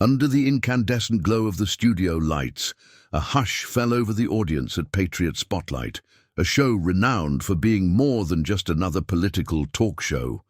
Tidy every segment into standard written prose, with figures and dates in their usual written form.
Under the incandescent glow of the studio lights, a hush fell over the audience at Patriot Spotlight, a show renowned for being more than just another political talk show.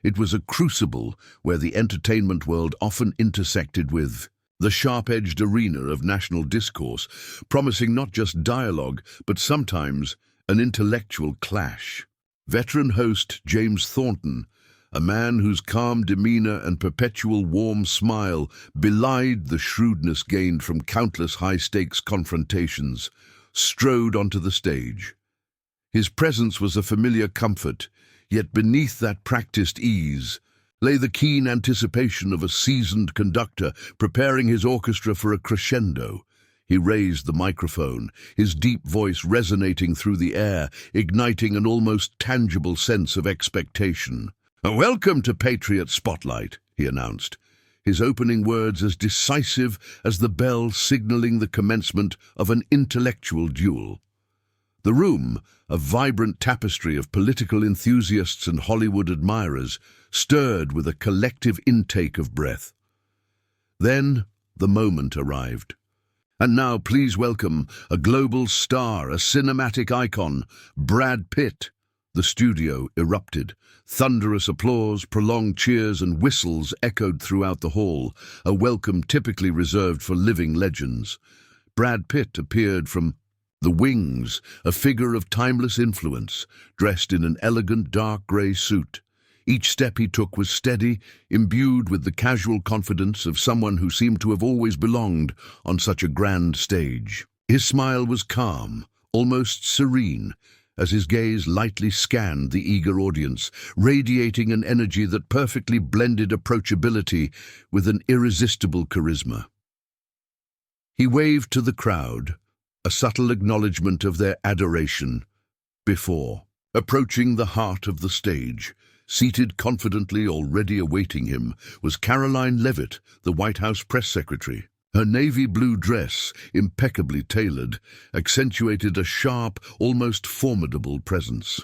It was a crucible where the entertainment world often intersected with the sharp-edged arena of national discourse, promising not just dialogue, but sometimes an intellectual clash. Veteran host James Thornton, a man whose calm demeanor and perpetual warm smile belied the shrewdness gained from countless high-stakes confrontations, strode onto the stage. His presence was a familiar comfort, yet beneath that practiced ease lay the keen anticipation of a seasoned conductor preparing his orchestra for a crescendo. He raised the microphone, his deep voice resonating through the air, igniting an almost tangible sense of expectation. "Welcome to Patriot Spotlight," he announced, his opening words as decisive as the bell signaling the commencement of an intellectual duel. The room, a vibrant tapestry of political enthusiasts and Hollywood admirers, stirred with a collective intake of breath. Then the moment arrived. And now please welcome a global star, a cinematic icon, Brad Pitt. The studio erupted. Thunderous applause, prolonged cheers and whistles echoed throughout the hall, a welcome typically reserved for living legends. Brad Pitt appeared from the wings, a figure of timeless influence, dressed in an elegant dark grey suit. Each step he took was steady, imbued with the casual confidence of someone who seemed to have always belonged on such a grand stage. His smile was calm, almost serene, as his gaze lightly scanned the eager audience, radiating an energy that perfectly blended approachability with an irresistible charisma. He waved to the crowd, a subtle acknowledgement of their adoration, before approaching the heart of the stage. Seated confidently, already awaiting him, was Karoline Leavitt, the White House press secretary. Her navy blue dress, impeccably tailored, accentuated a sharp, almost formidable presence.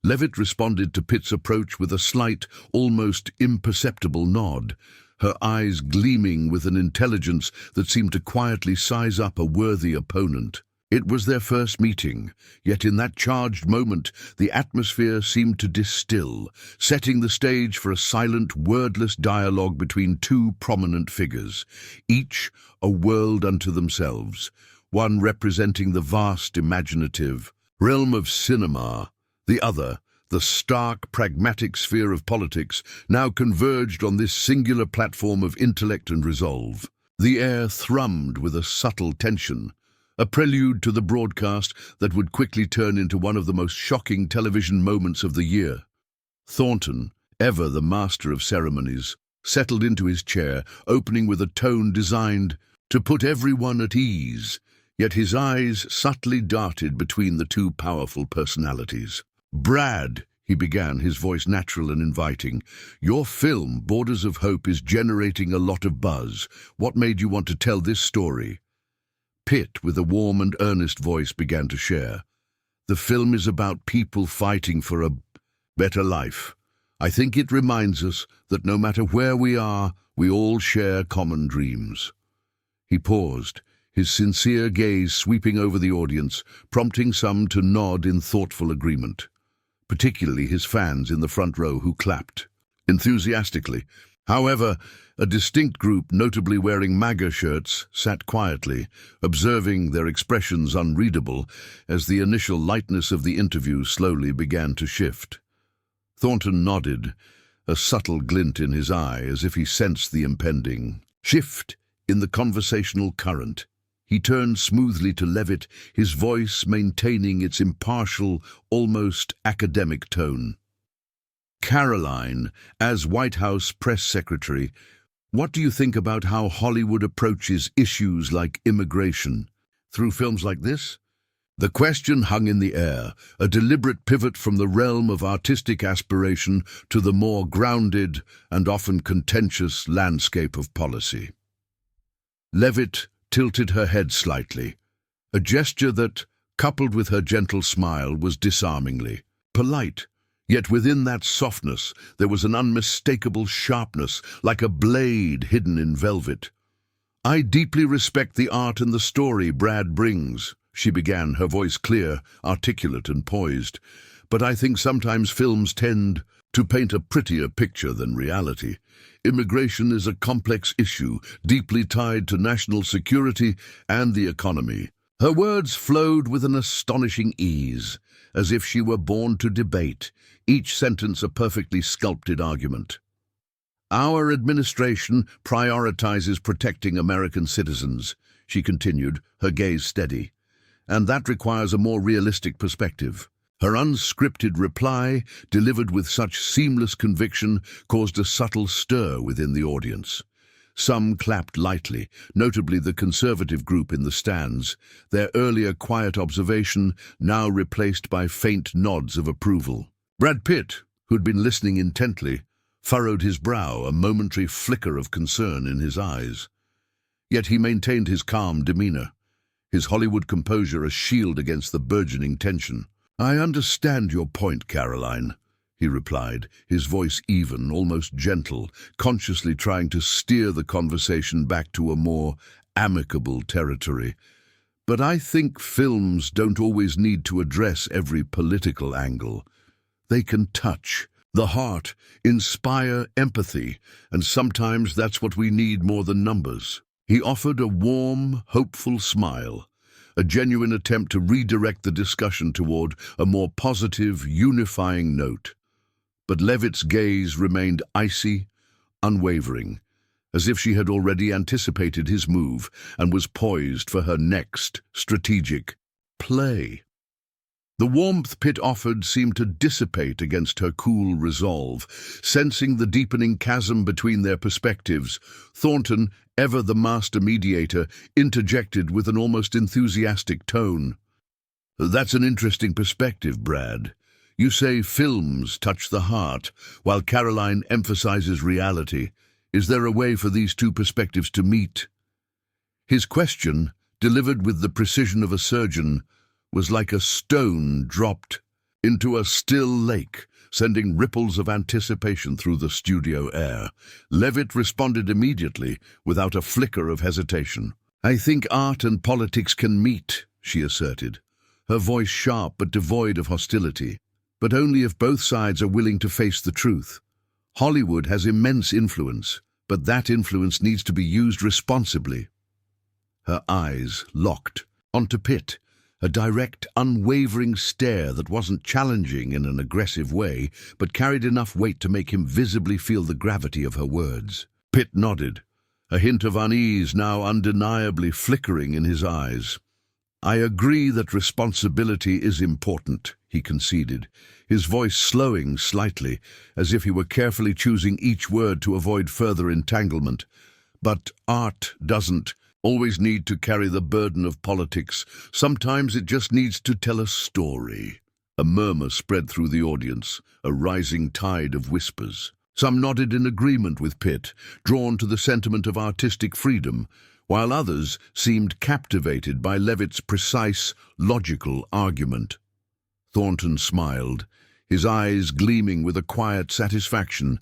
Leavitt responded to Pitt's approach with a slight, almost imperceptible nod, her eyes gleaming with an intelligence that seemed to quietly size up a worthy opponent. It was their first meeting, yet in that charged moment, the atmosphere seemed to distill, setting the stage for a silent, wordless dialogue between two prominent figures, each a world unto themselves, one representing the vast imaginative realm of cinema, the other the stark, pragmatic sphere of politics, now converged on this singular platform of intellect and resolve. The air thrummed with a subtle tension, a prelude to the broadcast that would quickly turn into one of the most shocking television moments of the year. Thornton, ever the master of ceremonies, settled into his chair, opening with a tone designed to put everyone at ease, yet his eyes subtly darted between the two powerful personalities. "Brad," he began, his voice natural and inviting, "your film, Borders of Hope, is generating a lot of buzz. What made you want to tell this story?" Pitt, with a warm and earnest voice, began to share. "The film is about people fighting for a better life. I think it reminds us that no matter where we are, we all share common dreams." He paused, his sincere gaze sweeping over the audience, prompting some to nod in thoughtful agreement, particularly his fans in the front row who clapped enthusiastically. However, a distinct group, notably wearing MAGA shirts, sat quietly, observing their expressions unreadable as the initial lightness of the interview slowly began to shift. Thornton nodded, a subtle glint in his eye as if he sensed the impending shift in the conversational current. He turned smoothly to Leavitt, his voice maintaining its impartial, almost academic tone. "Karoline, as White House press secretary, what do you think about how Hollywood approaches issues like immigration through films like this?" The question hung in the air, a deliberate pivot from the realm of artistic aspiration to the more grounded and often contentious landscape of policy. Leavitt tilted her head slightly, a gesture that, coupled with her gentle smile, was disarmingly polite. Yet within that softness there was an unmistakable sharpness, like a blade hidden in velvet. "I deeply respect the art and the story Brad brings," she began, her voice clear, articulate and poised. "But I think sometimes films tend to paint a prettier picture than reality. Immigration is a complex issue, deeply tied to national security and the economy." Her words flowed with an astonishing ease, as if she were born to debate, each sentence a perfectly sculpted argument. "Our administration prioritizes protecting American citizens," she continued, her gaze steady, "and that requires a more realistic perspective." Her unscripted reply, delivered with such seamless conviction, caused a subtle stir within the audience. Some clapped lightly, notably the conservative group in the stands, their earlier quiet observation now replaced by faint nods of approval. Brad Pitt, who'd been listening intently, furrowed his brow, a momentary flicker of concern in his eyes. Yet he maintained his calm demeanor, his Hollywood composure a shield against the burgeoning tension. "I understand your point, Karoline," he replied, his voice even, almost gentle, consciously trying to steer the conversation back to a more amicable territory. "But I think films don't always need to address every political angle. They can touch the heart, inspire empathy, and sometimes that's what we need more than numbers." He offered a warm, hopeful smile, a genuine attempt to redirect the discussion toward a more positive, unifying note. But Leavitt's gaze remained icy, unwavering, as if she had already anticipated his move and was poised for her next strategic play. The warmth Pitt offered seemed to dissipate against her cool resolve. Sensing the deepening chasm between their perspectives, Thornton, ever the master mediator, interjected with an almost enthusiastic tone. "That's an interesting perspective, Brad. You say films touch the heart, while Karoline emphasizes reality. Is there a way for these two perspectives to meet?" His question, delivered with the precision of a surgeon, was like a stone dropped into a still lake, sending ripples of anticipation through the studio air. Leavitt responded immediately, without a flicker of hesitation. "I think art and politics can meet," she asserted, her voice sharp but devoid of hostility. "But only if both sides are willing to face the truth. Hollywood has immense influence, but that influence needs to be used responsibly." Her eyes locked onto Pitt, a direct, unwavering stare that wasn't challenging in an aggressive way, but carried enough weight to make him visibly feel the gravity of her words. Pitt nodded, a hint of unease now undeniably flickering in his eyes. "I agree that responsibility is important," he conceded, his voice slowing slightly, as if he were carefully choosing each word to avoid further entanglement. "But art doesn't always need to carry the burden of politics. Sometimes it just needs to tell a story." A murmur spread through the audience, a rising tide of whispers. Some nodded in agreement with Pitt, drawn to the sentiment of artistic freedom, while others seemed captivated by Leavitt's precise, logical argument. Thornton smiled, his eyes gleaming with a quiet satisfaction,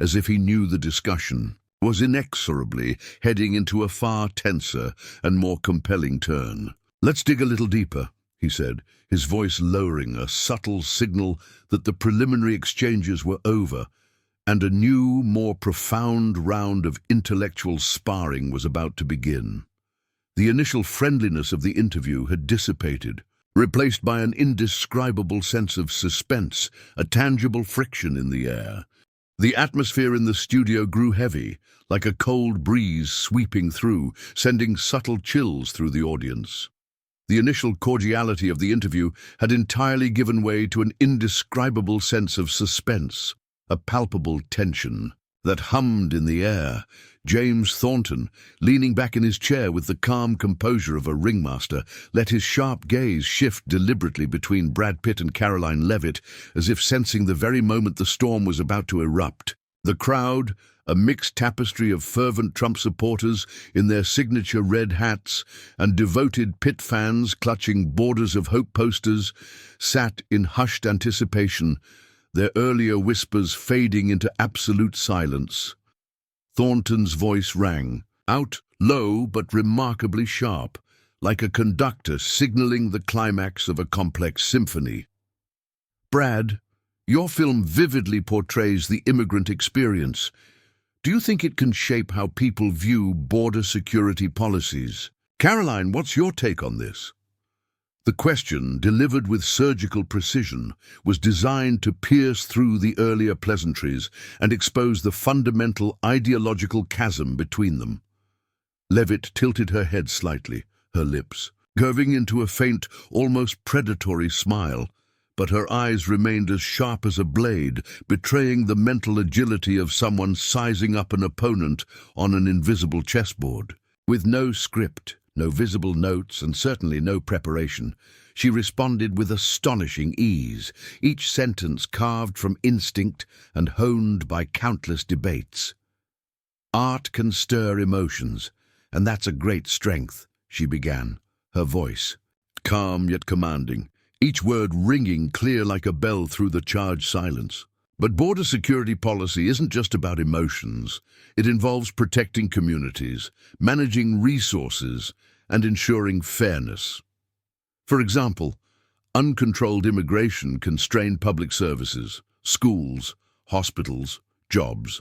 as if he knew the discussion was inexorably heading into a far tenser and more compelling turn. "Let's dig a little deeper," he said, his voice lowering, a subtle signal that the preliminary exchanges were over, and a new, more profound round of intellectual sparring was about to begin. The initial friendliness of the interview had dissipated, replaced by an indescribable sense of suspense, a tangible friction in the air. The atmosphere in the studio grew heavy, like a cold breeze sweeping through, sending subtle chills through the audience. The initial cordiality of the interview had entirely given way to an indescribable sense of suspense, a palpable tension that hummed in the air. James Thornton, leaning back in his chair with the calm composure of a ringmaster, let his sharp gaze shift deliberately between Brad Pitt and Karoline Leavitt, as if sensing the very moment the storm was about to erupt. The crowd, a mixed tapestry of fervent Trump supporters in their signature red hats and devoted Pitt fans clutching Borders of Hope posters, sat in hushed anticipation, their earlier whispers fading into absolute silence. Thornton's voice rang out low but remarkably sharp, like a conductor signaling the climax of a complex symphony. Brad, your film vividly portrays the immigrant experience. Do you think it can shape how people view border security policies? Karoline, what's your take on this? The question, delivered with surgical precision, was designed to pierce through the earlier pleasantries and expose the fundamental ideological chasm between them. Leavitt tilted her head slightly, her lips curving into a faint, almost predatory smile, but her eyes remained as sharp as a blade, betraying the mental agility of someone sizing up an opponent on an invisible chessboard. With no script, no visible notes, and certainly no preparation, she responded with astonishing ease, each sentence carved from instinct and honed by countless debates. Art can stir emotions, and that's a great strength, she began, her voice calm yet commanding, each word ringing clear like a bell through the charged silence. But border security policy isn't just about emotions. It involves protecting communities, managing resources, and ensuring fairness. For example, uncontrolled immigration can strain public services, schools, hospitals, jobs.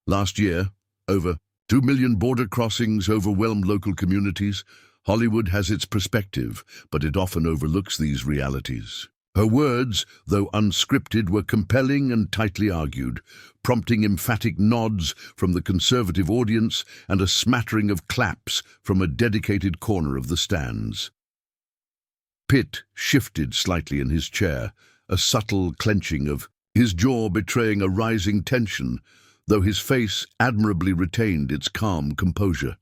Last year, over 2 million border crossings overwhelmed local communities. Hollywood has its perspective, but it often overlooks these realities. Her words, though unscripted, were compelling and tightly argued, prompting emphatic nods from the conservative audience and a smattering of claps from a dedicated corner of the stands. Pitt shifted slightly in his chair, a subtle clenching of his jaw betraying a rising tension, though his face admirably retained its calm composure.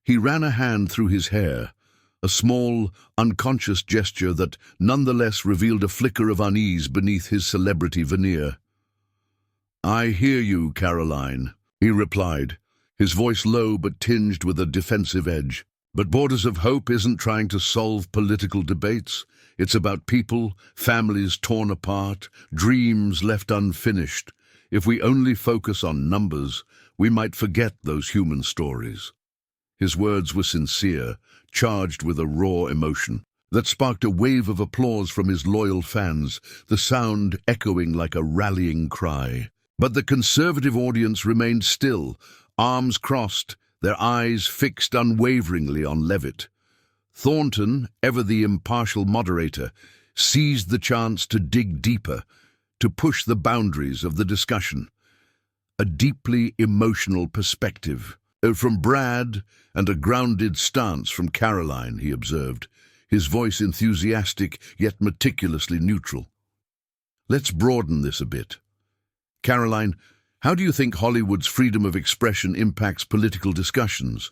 He ran a hand through his hair, a small, unconscious gesture that nonetheless revealed a flicker of unease beneath his celebrity veneer. "I hear you, Karoline," he replied, his voice low but tinged with a defensive edge. "But Borders of Hope isn't trying to solve political debates. It's about people, families torn apart, dreams left unfinished. If we only focus on numbers, we might forget those human stories." His words were sincere, charged with a raw emotion that sparked a wave of applause from his loyal fans, the sound echoing like a rallying cry. But the conservative audience remained still, arms crossed, their eyes fixed unwaveringly on Leavitt. Thornton, ever the impartial moderator, seized the chance to dig deeper, to push the boundaries of the discussion. A deeply emotional perspective from Brad and a grounded stance from Karoline, he observed, his voice enthusiastic yet meticulously neutral. "Let's broaden this a bit. Karoline, how do you think Hollywood's freedom of expression impacts political discussions?"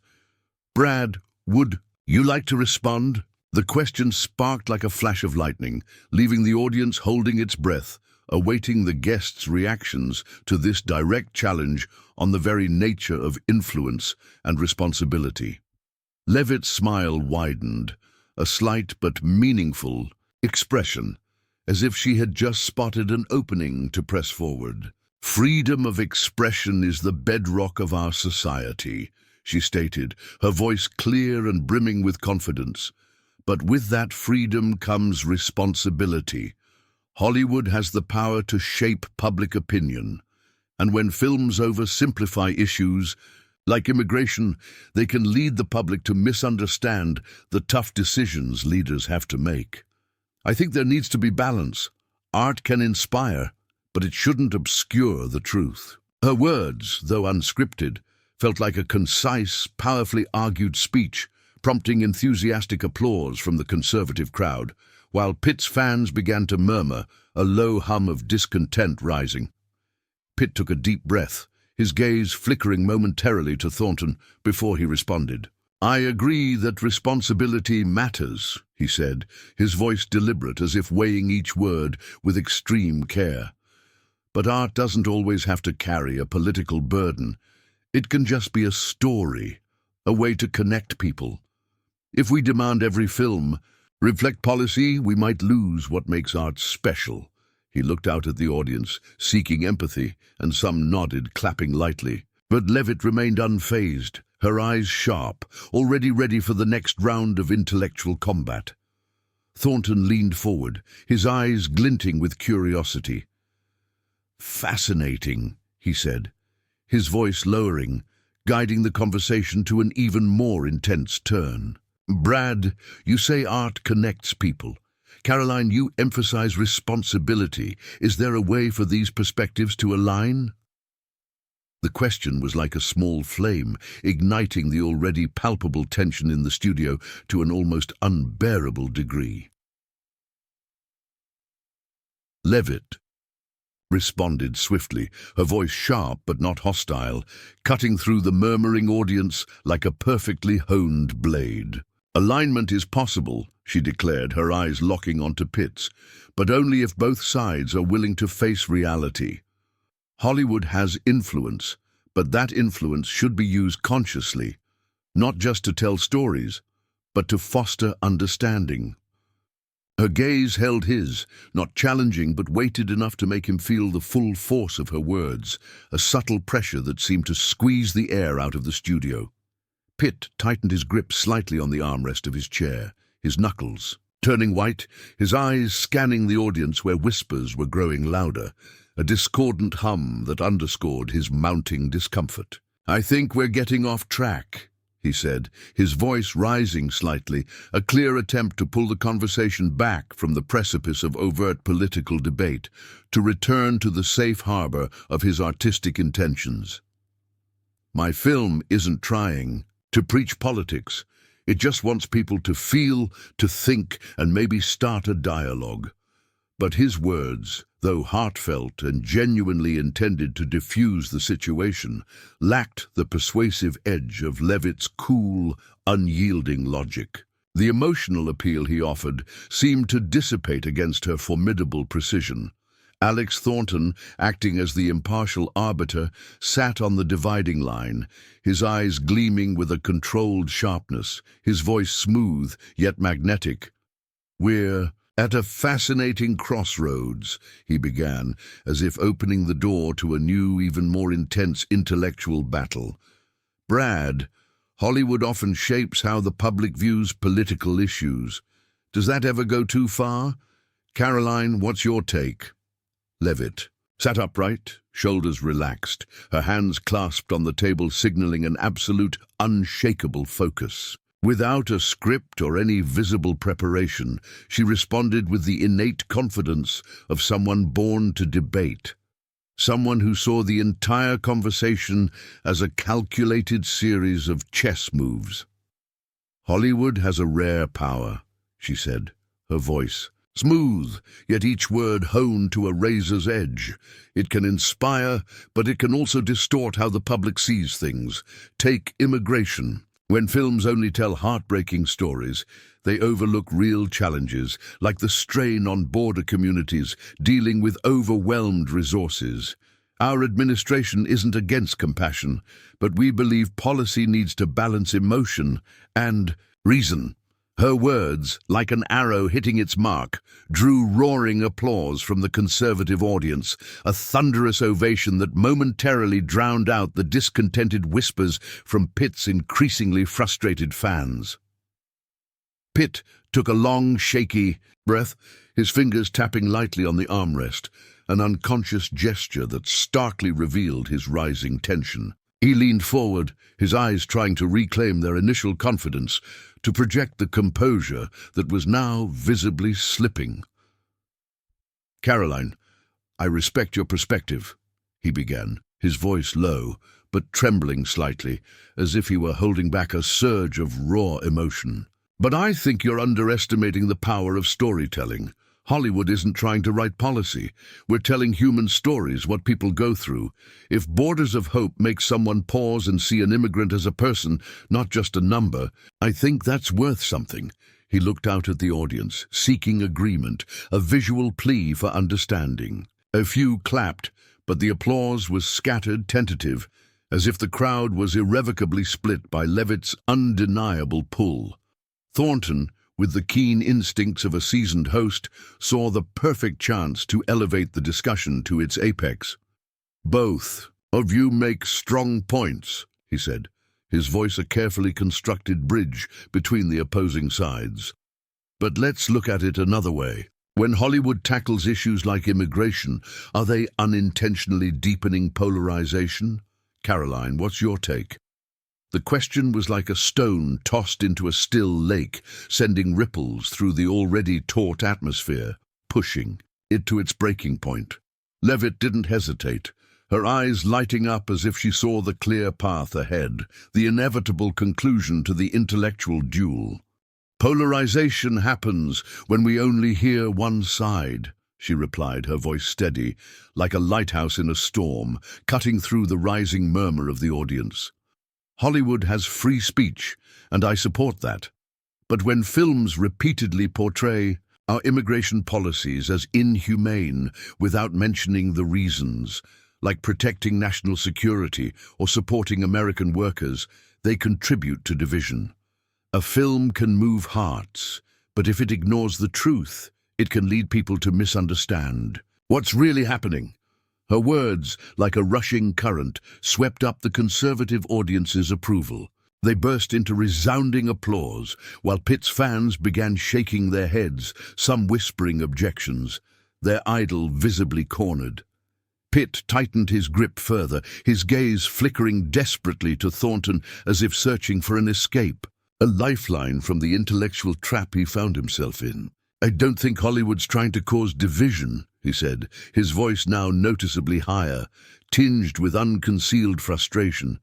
"Brad, would you like to respond?" The question sparked like a flash of lightning, leaving the audience holding its breath, awaiting the guests' reactions to this direct challenge on the very nature of influence and responsibility. Leavitt's smile widened, a slight but meaningful expression, as if she had just spotted an opening to press forward. "Freedom of expression is the bedrock of our society," she stated, her voice clear and brimming with confidence. "But with that freedom comes responsibility. Hollywood has the power to shape public opinion, and when films oversimplify issues like immigration, they can lead the public to misunderstand the tough decisions leaders have to make. I think there needs to be balance. Art can inspire, but it shouldn't obscure the truth." Her words, though unscripted, felt like a concise, powerfully argued speech, prompting enthusiastic applause from the conservative crowd, while Pitt's fans began to murmur, a low hum of discontent rising. Pitt took a deep breath, his gaze flickering momentarily to Thornton before he responded. "I agree that responsibility matters," he said, his voice deliberate as if weighing each word with extreme care. "But art doesn't always have to carry a political burden. It can just be a story, a way to connect people. If we demand every film reflect policy, we might lose what makes art special." He looked out at the audience, seeking empathy, and some nodded, clapping lightly. But Leavitt remained unfazed, her eyes sharp, already ready for the next round of intellectual combat. Thornton leaned forward, his eyes glinting with curiosity. "Fascinating," he said, his voice lowering, guiding the conversation to an even more intense turn. "Brad, you say art connects people. Karoline, you emphasize responsibility. Is there a way for these perspectives to align?" The question was like a small flame, igniting the already palpable tension in the studio to an almost unbearable degree. Leavitt responded swiftly, her voice sharp but not hostile, cutting through the murmuring audience like a perfectly honed blade. "Alignment is possible," she declared, her eyes locking onto Pitt's, "but only if both sides are willing to face reality. Hollywood has influence, but that influence should be used consciously, not just to tell stories, but to foster understanding." Her gaze held his, not challenging but weighted enough to make him feel the full force of her words, a subtle pressure that seemed to squeeze the air out of the studio. Pitt tightened his grip slightly on the armrest of his chair, his knuckles turning white, his eyes scanning the audience where whispers were growing louder, a discordant hum that underscored his mounting discomfort. "I think we're getting off track," he said, his voice rising slightly, a clear attempt to pull the conversation back from the precipice of overt political debate, to return to the safe harbor of his artistic intentions. "My film isn't trying to preach politics. It just wants people to feel, to think, and maybe start a dialogue." But his words, though heartfelt and genuinely intended to diffuse the situation, lacked the persuasive edge of Leavitt's cool, unyielding logic. The emotional appeal he offered seemed to dissipate against her formidable precision. Alex Thornton, acting as the impartial arbiter, sat on the dividing line, his eyes gleaming with a controlled sharpness, his voice smooth yet magnetic. "We're at a fascinating crossroads," he began, as if opening the door to a new, even more intense intellectual battle. "Brad, Hollywood often shapes how the public views political issues. Does that ever go too far? Karoline, what's your take?" Leavitt sat upright, shoulders relaxed, her hands clasped on the table, signaling an absolute, unshakable focus. Without a script or any visible preparation, she responded with the innate confidence of someone born to debate, someone who saw the entire conversation as a calculated series of chess moves. "Hollywood has a rare power," she said, her voice smooth, yet each word honed to a razor's edge. "It can inspire, but it can also distort how the public sees things. Take immigration. When films only tell heartbreaking stories, they overlook real challenges, like the strain on border communities dealing with overwhelmed resources. Our administration isn't against compassion, but we believe policy needs to balance emotion and reason." Her words, like an arrow hitting its mark, drew roaring applause from the conservative audience, a thunderous ovation that momentarily drowned out the discontented whispers from Pitt's increasingly frustrated fans. Pitt took a long, shaky breath, his fingers tapping lightly on the armrest, an unconscious gesture that starkly revealed his rising tension. He leaned forward, his eyes trying to reclaim their initial confidence, to project the composure that was now visibly slipping. "Karoline, I respect your perspective," he began, his voice low, but trembling slightly, as if he were holding back a surge of raw emotion. "But I think you're underestimating the power of storytelling. Hollywood isn't trying to write policy. We're telling human stories, what people go through. If Borders of Hope makes someone pause and see an immigrant as a person, not just a number, I think that's worth something." He looked out at the audience, seeking agreement, a visual plea for understanding. A few clapped, but the applause was scattered, tentative, as if the crowd was irrevocably split by Leavitt's undeniable pull. Thornton, with the keen instincts of a seasoned host, saw the perfect chance to elevate the discussion to its apex. "Both of you make strong points," he said, his voice a carefully constructed bridge between the opposing sides. But let's look at it another way. When Hollywood tackles issues like immigration, are they unintentionally deepening polarization? Karoline, what's your take? The question was like a stone tossed into a still lake, sending ripples through the already taut atmosphere, pushing it to its breaking point. Leavitt didn't hesitate, her eyes lighting up as if she saw the clear path ahead, the inevitable conclusion to the intellectual duel. "Polarization happens when we only hear one side," she replied, her voice steady, like a lighthouse in a storm, cutting through the rising murmur of the audience. "Hollywood has free speech, and I support that. But when films repeatedly portray our immigration policies as inhumane without mentioning the reasons, like protecting national security or supporting American workers, they contribute to division. A film can move hearts, but if it ignores the truth, it can lead people to misunderstand what's really happening." Her words, like a rushing current, swept up the conservative audience's approval. They burst into resounding applause, while Pitt's fans began shaking their heads, some whispering objections, their idol visibly cornered. Pitt tightened his grip further, his gaze flickering desperately to Thornton as if searching for an escape, a lifeline from the intellectual trap he found himself in. "I don't think Hollywood's trying to cause division," he said, his voice now noticeably higher, tinged with unconcealed frustration.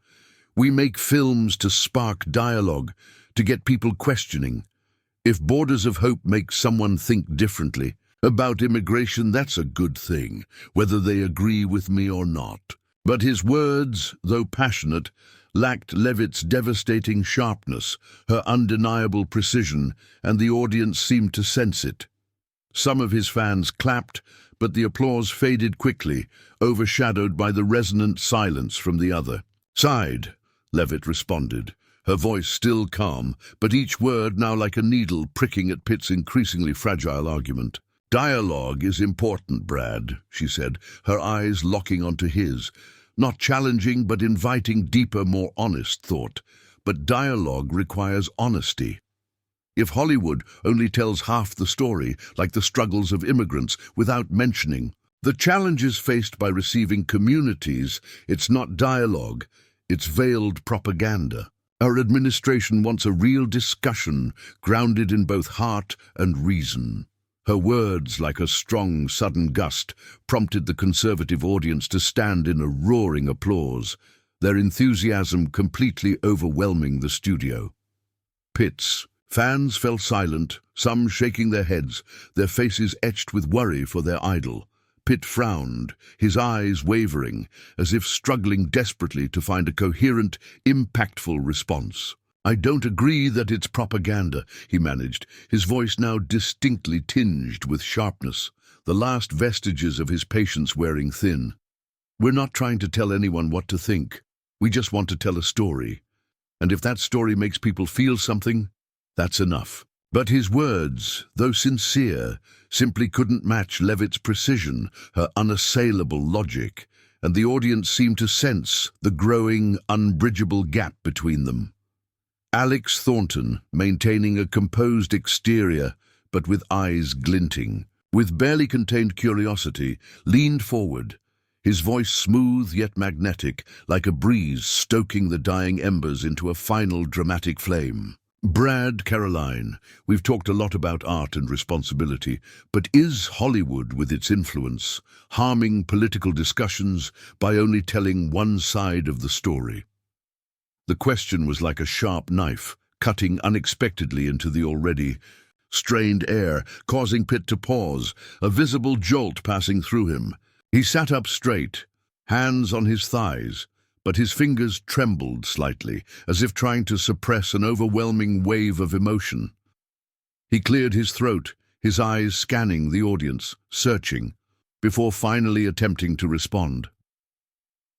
"We make films to spark dialogue, to get people questioning. If Borders of Hope makes someone think differently about immigration, that's a good thing, whether they agree with me or not." But his words, though passionate, lacked Leavitt's devastating sharpness, her undeniable precision, and the audience seemed to sense it. Some of his fans clapped, but the applause faded quickly, overshadowed by the resonant silence from the other side. Leavitt responded, her voice still calm, but each word now like a needle pricking at Pitt's increasingly fragile argument. "Dialogue is important, Brad," she said, her eyes locking onto his. "Not challenging, but inviting deeper, more honest thought. But dialogue requires honesty. If Hollywood only tells half the story, like the struggles of immigrants, without mentioning the challenges faced by receiving communities, it's not dialogue, it's veiled propaganda. Our administration wants a real discussion, grounded in both heart and reason." Her words, like a strong, sudden gust, prompted the conservative audience to stand in a roaring applause, their enthusiasm completely overwhelming the studio. Pitt's fans fell silent, some shaking their heads, their faces etched with worry for their idol. Pitt frowned, his eyes wavering, as if struggling desperately to find a coherent, impactful response. "I don't agree that it's propaganda," he managed, his voice now distinctly tinged with sharpness, the last vestiges of his patience wearing thin. "We're not trying to tell anyone what to think. We just want to tell a story. And if that story makes people feel something, that's enough." But his words, though sincere, simply couldn't match Leavitt's precision, her unassailable logic, and the audience seemed to sense the growing, unbridgeable gap between them. Alex Thornton, maintaining a composed exterior, but with eyes glinting, with barely contained curiosity, leaned forward, his voice smooth yet magnetic, like a breeze stoking the dying embers into a final dramatic flame. "Brad, Karoline, we've talked a lot about art and responsibility, but is Hollywood, with its influence, harming political discussions by only telling one side of the story?" The question was like a sharp knife, cutting unexpectedly into the already strained air, causing Pitt to pause, a visible jolt passing through him. He sat up straight, hands on his thighs, but his fingers trembled slightly, as if trying to suppress an overwhelming wave of emotion. He cleared his throat, his eyes scanning the audience, searching, before finally attempting to respond.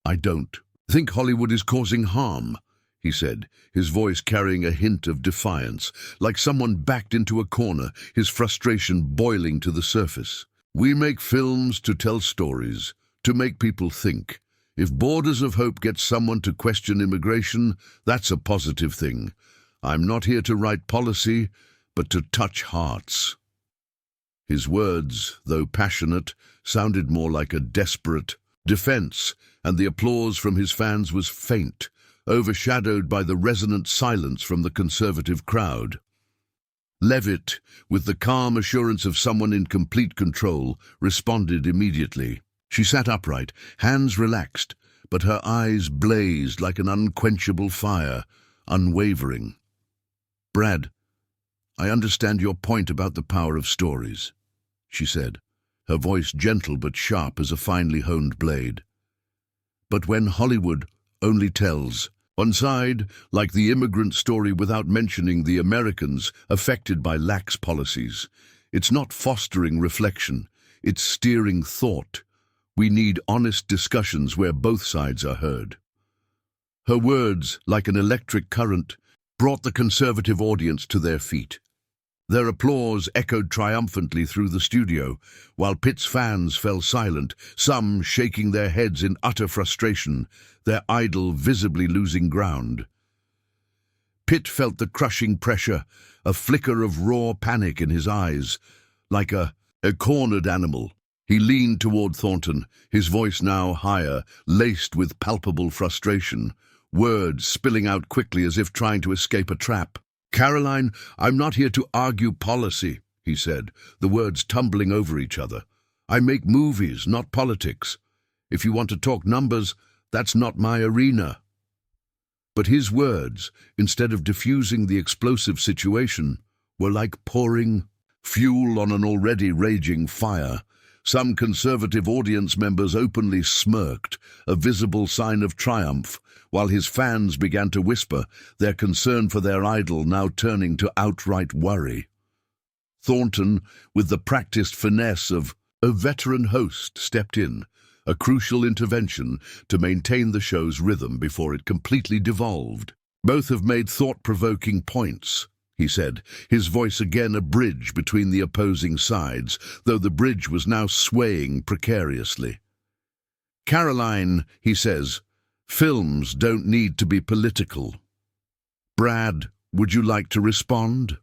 "I don't think Hollywood is causing harm," he said, his voice carrying a hint of defiance, like someone backed into a corner, his frustration boiling to the surface. "We make films to tell stories, to make people think. If Borders of Hope gets someone to question immigration, that's a positive thing. I'm not here to write policy, but to touch hearts." His words, though passionate, sounded more like a desperate defense, and the applause from his fans was faint, overshadowed by the resonant silence from the conservative crowd. Leavitt, with the calm assurance of someone in complete control, responded immediately. She sat upright, hands relaxed, but her eyes blazed like an unquenchable fire, unwavering. "Brad, I understand your point about the power of stories," she said, her voice gentle but sharp as a finely honed blade. "But when Hollywood only tells one side, like the immigrant story without mentioning the Americans affected by lax policies, it's not fostering reflection, it's steering thought. We need honest discussions where both sides are heard." Her words, like an electric current, brought the conservative audience to their feet. Their applause echoed triumphantly through the studio, while Pitt's fans fell silent, some shaking their heads in utter frustration, their idol visibly losing ground. Pitt felt the crushing pressure, a flicker of raw panic in his eyes, like a cornered animal. He leaned toward Thornton, his voice now higher, laced with palpable frustration, words spilling out quickly as if trying to escape a trap. "Karoline, I'm not here to argue policy," he said, the words tumbling over each other. "I make movies, not politics. If you want to talk numbers, that's not my arena." But his words, instead of diffusing the explosive situation, were like pouring fuel on an already raging fire. Some conservative audience members openly smirked, a visible sign of triumph, while his fans began to whisper, their concern for their idol now turning to outright worry. Thornton, with the practiced finesse of a veteran host, stepped in, a crucial intervention to maintain the show's rhythm before it completely devolved. "Both have made thought-provoking points," he said, his voice again a bridge between the opposing sides, though the bridge was now swaying precariously. "Karoline," he says, "films don't need to be political." "Brad, would you like to respond?"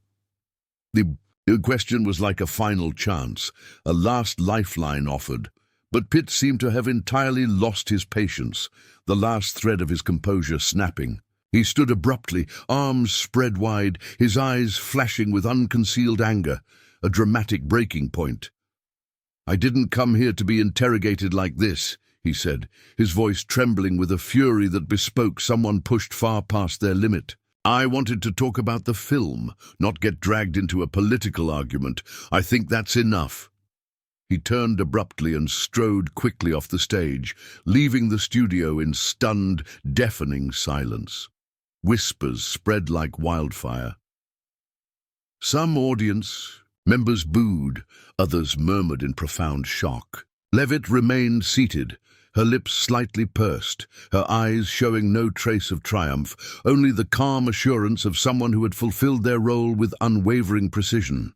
The question was like a final chance, a last lifeline offered, but Pitt seemed to have entirely lost his patience, the last thread of his composure snapping. He stood abruptly, arms spread wide, his eyes flashing with unconcealed anger, a dramatic breaking point. "I didn't come here to be interrogated like this," he said, his voice trembling with a fury that bespoke someone pushed far past their limit. "I wanted to talk about the film, not get dragged into a political argument. I think that's enough." He turned abruptly and strode quickly off the stage, leaving the studio in stunned, deafening silence. Whispers spread like wildfire. Some audience members booed, others murmured in profound shock. Leavitt remained seated, her lips slightly pursed, her eyes showing no trace of triumph, only the calm assurance of someone who had fulfilled their role with unwavering precision.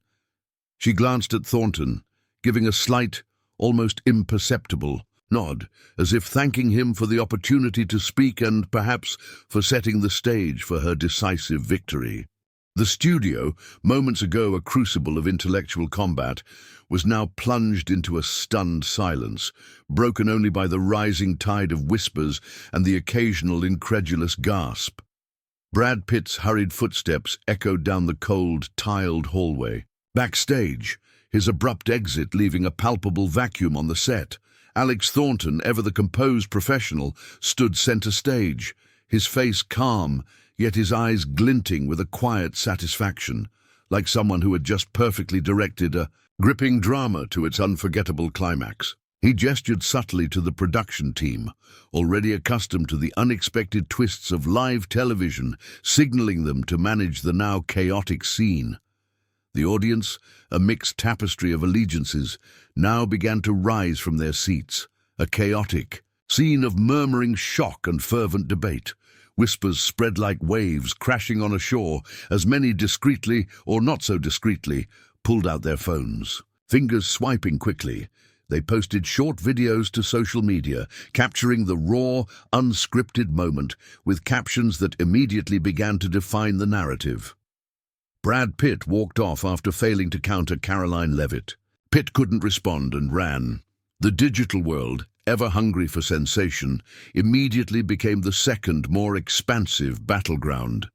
She glanced at Thornton, giving a slight, almost imperceptible nod, as if thanking him for the opportunity to speak and, perhaps, for setting the stage for her decisive victory. The studio, moments ago a crucible of intellectual combat, was now plunged into a stunned silence, broken only by the rising tide of whispers and the occasional incredulous gasp. Brad Pitt's hurried footsteps echoed down the cold, tiled hallway. Backstage, his abrupt exit leaving a palpable vacuum on the set, Alex Thornton, ever the composed professional, stood center stage, his face calm, yet his eyes glinting with a quiet satisfaction, like someone who had just perfectly directed a gripping drama to its unforgettable climax. He gestured subtly to the production team, already accustomed to the unexpected twists of live television, signaling them to manage the now chaotic scene. The audience, a mixed tapestry of allegiances, now began to rise from their seats, a chaotic scene of murmuring shock and fervent debate. Whispers spread like waves crashing on a shore as many discreetly, or not so discreetly, pulled out their phones, fingers swiping quickly, They posted short videos to social media, capturing the raw, unscripted moment with captions that immediately began to define the narrative. Brad Pitt walked off after failing to counter Karoline Leavitt. Pitt couldn't respond and ran. The digital world, ever hungry for sensation, immediately became the second, more expansive battleground.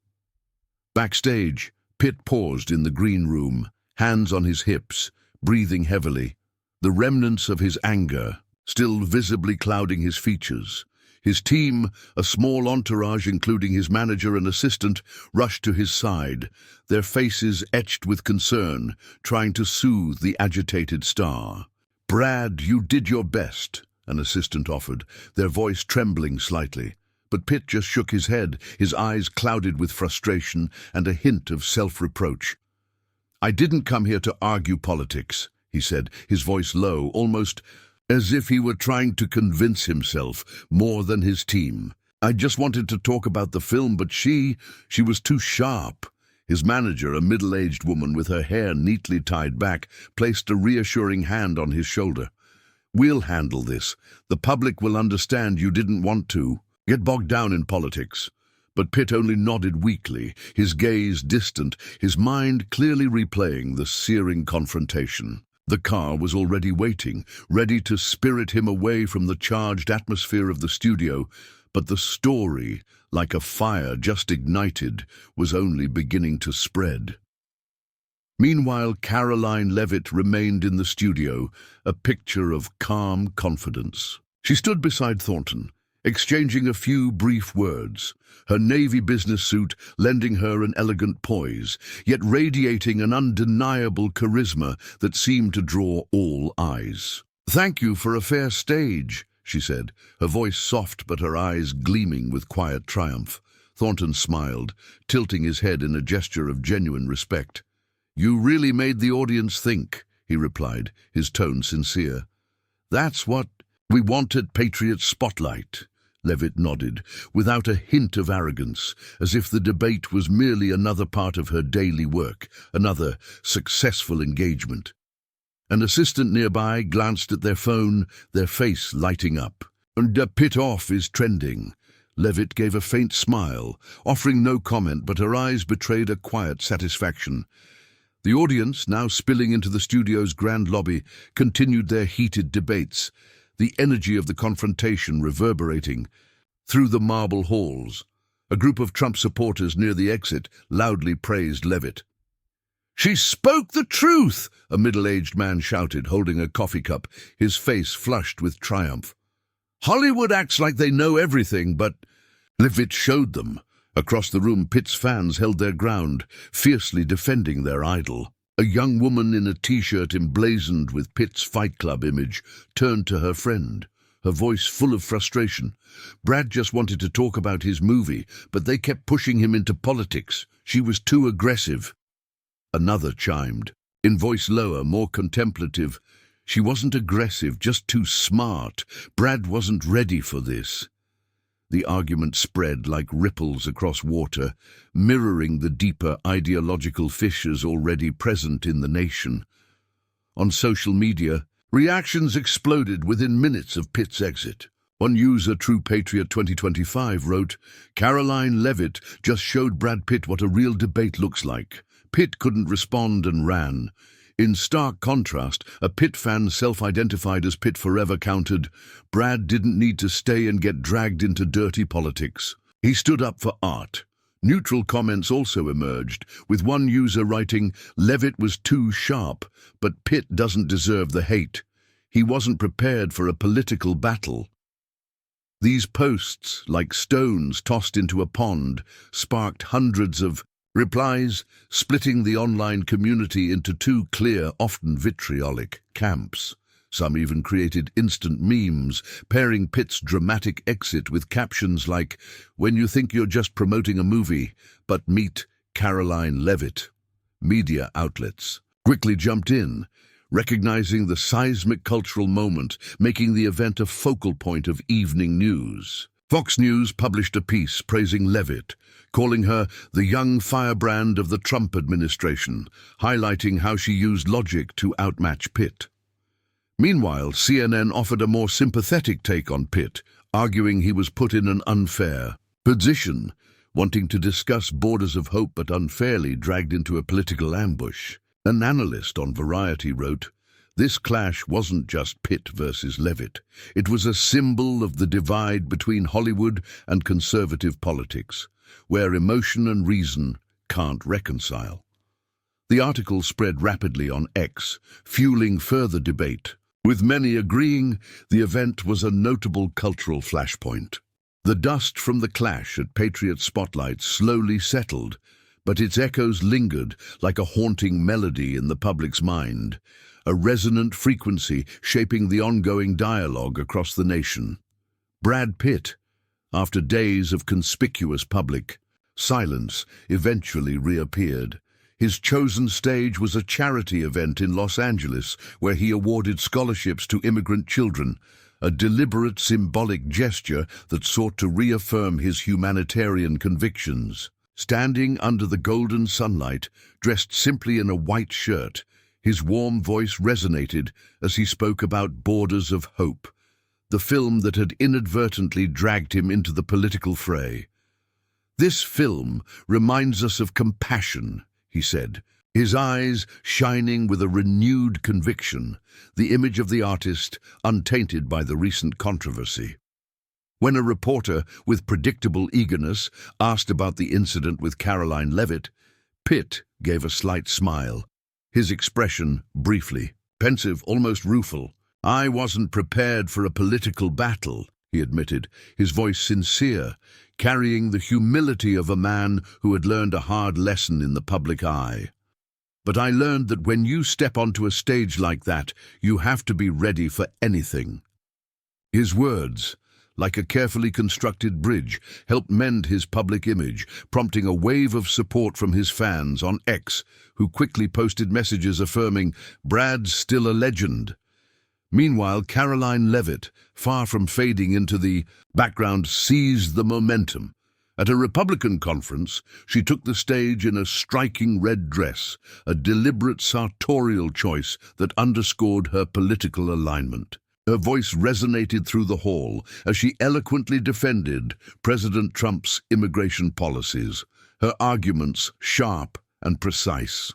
Backstage, Pitt paused in the green room, hands on his hips, breathing heavily, the remnants of his anger still visibly clouding his features. His team, a small entourage including his manager and assistant, rushed to his side, their faces etched with concern, trying to soothe the agitated star. "Brad, you did your best," an assistant offered, their voice trembling slightly. But Pitt just shook his head, his eyes clouded with frustration and a hint of self-reproach. "I didn't come here to argue politics," he said, his voice low, almost as if he were trying to convince himself more than his team. "I just wanted to talk about the film, but she was too sharp." His manager, a middle-aged woman with her hair neatly tied back, placed a reassuring hand on his shoulder. "We'll handle this. The public will understand you didn't want to get bogged down in politics." But Pitt only nodded weakly, his gaze distant, his mind clearly replaying the searing confrontation. The car was already waiting, ready to spirit him away from the charged atmosphere of the studio, but the story, like a fire just ignited, was only beginning to spread. Meanwhile, Karoline Leavitt remained in the studio, a picture of calm confidence. She stood beside Thornton, exchanging a few brief words, her navy business suit lending her an elegant poise, yet radiating an undeniable charisma that seemed to draw all eyes. "Thank you for a fair stage," she said, her voice soft but her eyes gleaming with quiet triumph. Thornton smiled, tilting his head in a gesture of genuine respect. "You really made the audience think," he replied, his tone sincere. "That's what we want at Patriot Spotlight." Leavitt nodded, without a hint of arrogance, as if the debate was merely another part of her daily work, another successful engagement. An assistant nearby glanced at their phone, their face lighting up. "And Pitt off is trending." Leavitt gave a faint smile, offering no comment, but her eyes betrayed a quiet satisfaction. The audience, now spilling into the studio's grand lobby, continued their heated debates, the energy of the confrontation reverberating through the marble halls. A group of Trump supporters near the exit loudly praised Leavitt. "She spoke the truth!" a middle-aged man shouted, holding a coffee cup, his face flushed with triumph. "Hollywood acts like they know everything, but—" Leavitt showed them. Across the room, Pitt's fans held their ground, fiercely defending their idol. A young woman in a T-shirt emblazoned with Pitt's Fight Club image turned to her friend, her voice full of frustration. Brad just wanted to talk about his movie, but they kept pushing him into politics. She was too aggressive. Another chimed, in voice lower, more contemplative. She wasn't aggressive, just too smart. Brad wasn't ready for this. The argument spread like ripples across water, mirroring the deeper ideological fissures already present in the nation. On social media, reactions exploded within minutes of Pitt's exit. One user, True Patriot 2025, wrote, "Karoline Leavitt just showed Brad Pitt what a real debate looks like. Pitt couldn't respond and ran." In stark contrast, a Pitt fan self-identified as Pitt Forever countered, "Brad didn't need to stay and get dragged into dirty politics. He stood up for art." Neutral comments also emerged, with one user writing, "Leavitt was too sharp, but Pitt doesn't deserve the hate. He wasn't prepared for a political battle." These posts, like stones tossed into a pond, sparked hundreds of replies, splitting the online community into two clear, often vitriolic, camps. Some even created instant memes, pairing Pitt's dramatic exit with captions like, "When you think you're just promoting a movie, but meet Karoline Leavitt." Media outlets quickly jumped in, recognizing the seismic cultural moment, making the event a focal point of evening news. Fox News published a piece praising Leavitt, calling her the young firebrand of the Trump administration, highlighting how she used logic to outmatch Pitt. Meanwhile, CNN offered a more sympathetic take on Pitt, arguing he was put in an unfair position, wanting to discuss borders of hope but unfairly dragged into a political ambush. An analyst on Variety wrote, "This clash wasn't just Pitt versus Leavitt. It was a symbol of the divide between Hollywood and conservative politics, where emotion and reason can't reconcile." The article spread rapidly on X, fueling further debate, with many agreeing the event was a notable cultural flashpoint. The dust from the clash at Patriot Spotlight slowly settled, but its echoes lingered like a haunting melody in the public's mind, a resonant frequency shaping the ongoing dialogue across the nation. Brad Pitt, after days of conspicuous public silence, eventually reappeared. His chosen stage was a charity event in Los Angeles where he awarded scholarships to immigrant children, a deliberate symbolic gesture that sought to reaffirm his humanitarian convictions. Standing under the golden sunlight, dressed simply in a white shirt, his warm voice resonated as he spoke about Borders of Hope, the film that had inadvertently dragged him into the political fray. "This film reminds us of compassion," he said, his eyes shining with a renewed conviction, the image of the artist untainted by the recent controversy. When a reporter, with predictable eagerness, asked about the incident with Karoline Leavitt, Pitt gave a slight smile, his expression briefly pensive, almost rueful. "I wasn't prepared for a political battle," he admitted, his voice sincere, carrying the humility of a man who had learned a hard lesson in the public eye. "But I learned that when you step onto a stage like that, you have to be ready for anything." His words, like a carefully constructed bridge, helped mend his public image, prompting a wave of support from his fans on X, who quickly posted messages affirming, "Brad's still a legend." Meanwhile, Karoline Leavitt, far from fading into the background, seized the momentum. At a Republican conference, she took the stage in a striking red dress, a deliberate sartorial choice that underscored her political alignment. Her voice resonated through the hall as she eloquently defended President Trump's immigration policies, her arguments sharp and precise.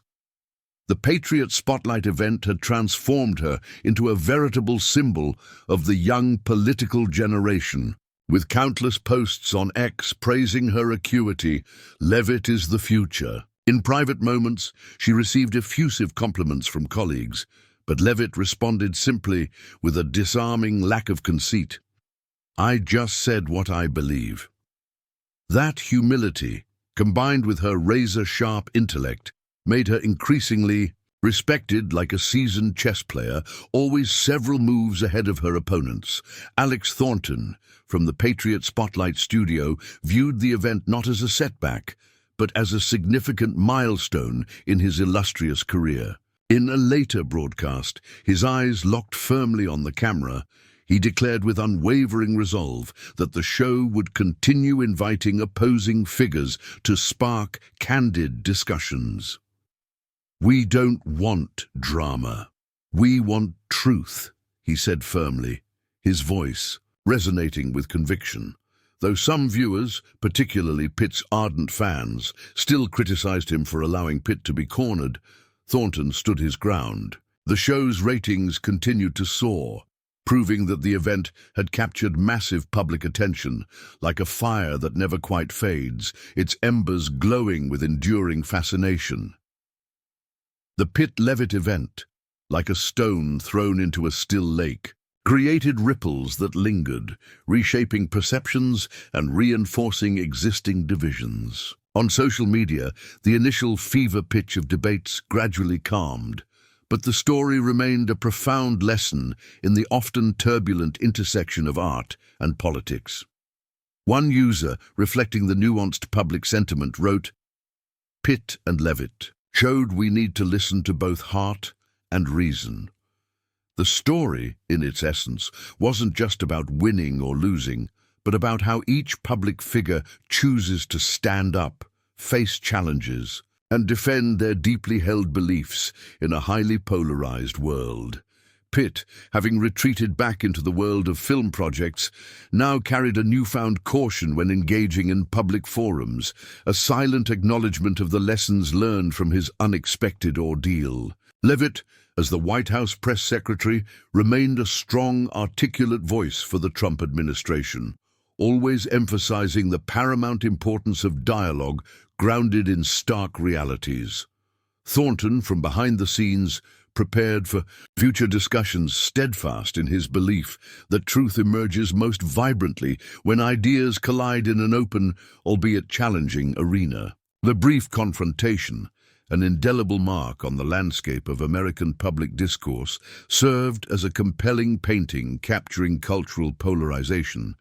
The Patriot Spotlight event had transformed her into a veritable symbol of the young political generation, with countless posts on X praising her acuity. "Leavitt is the future." In private moments, she received effusive compliments from colleagues, but Leavitt responded simply with a disarming lack of conceit. "I just said what I believe." That humility, combined with her razor-sharp intellect, made her increasingly respected like a seasoned chess player, always several moves ahead of her opponents. Alex Thornton, from the Patriot Spotlight studio, viewed the event not as a setback, but as a significant milestone in his illustrious career. In a later broadcast, his eyes locked firmly on the camera, he declared with unwavering resolve that the show would continue inviting opposing figures to spark candid discussions. "We don't want drama. We want truth," he said firmly, his voice resonating with conviction. Though some viewers, particularly Pitt's ardent fans, still criticized him for allowing Pitt to be cornered, Thornton stood his ground. The show's ratings continued to soar, proving that the event had captured massive public attention, like a fire that never quite fades, its embers glowing with enduring fascination. The Pitt-Leavitt event, like a stone thrown into a still lake, created ripples that lingered, reshaping perceptions and reinforcing existing divisions. On social media, the initial fever pitch of debates gradually calmed, but the story remained a profound lesson in the often turbulent intersection of art and politics. One user, reflecting the nuanced public sentiment, wrote, "Pitt and Leavitt showed we need to listen to both heart and reason." The story, in its essence, wasn't just about winning or losing, but about how each public figure chooses to stand up, face challenges, and defend their deeply held beliefs in a highly polarized world. Pitt, having retreated back into the world of film projects, now carried a newfound caution when engaging in public forums, a silent acknowledgement of the lessons learned from his unexpected ordeal. Leavitt, as the White House press secretary, remained a strong, articulate voice for the Trump administration, always emphasizing the paramount importance of dialogue grounded in stark realities. Thornton, from behind the scenes, prepared for future discussions, steadfast in his belief that truth emerges most vibrantly when ideas collide in an open, albeit challenging, arena. The brief confrontation, an indelible mark on the landscape of American public discourse, served as a compelling painting capturing cultural polarization,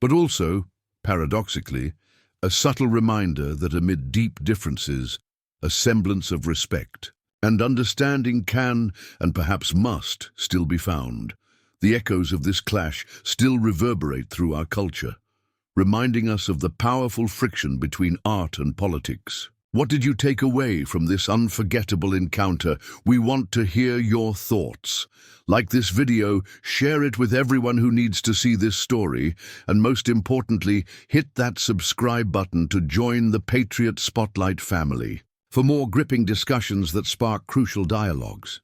but also, paradoxically, a subtle reminder that amid deep differences, a semblance of respect and understanding can, and perhaps must, still be found. The echoes of this clash still reverberate through our culture, reminding us of the powerful friction between art and politics. What did you take away from this unforgettable encounter? We want to hear your thoughts. Like this video, share it with everyone who needs to see this story, and most importantly, hit that subscribe button to join the Patriot Spotlight family for more gripping discussions that spark crucial dialogues.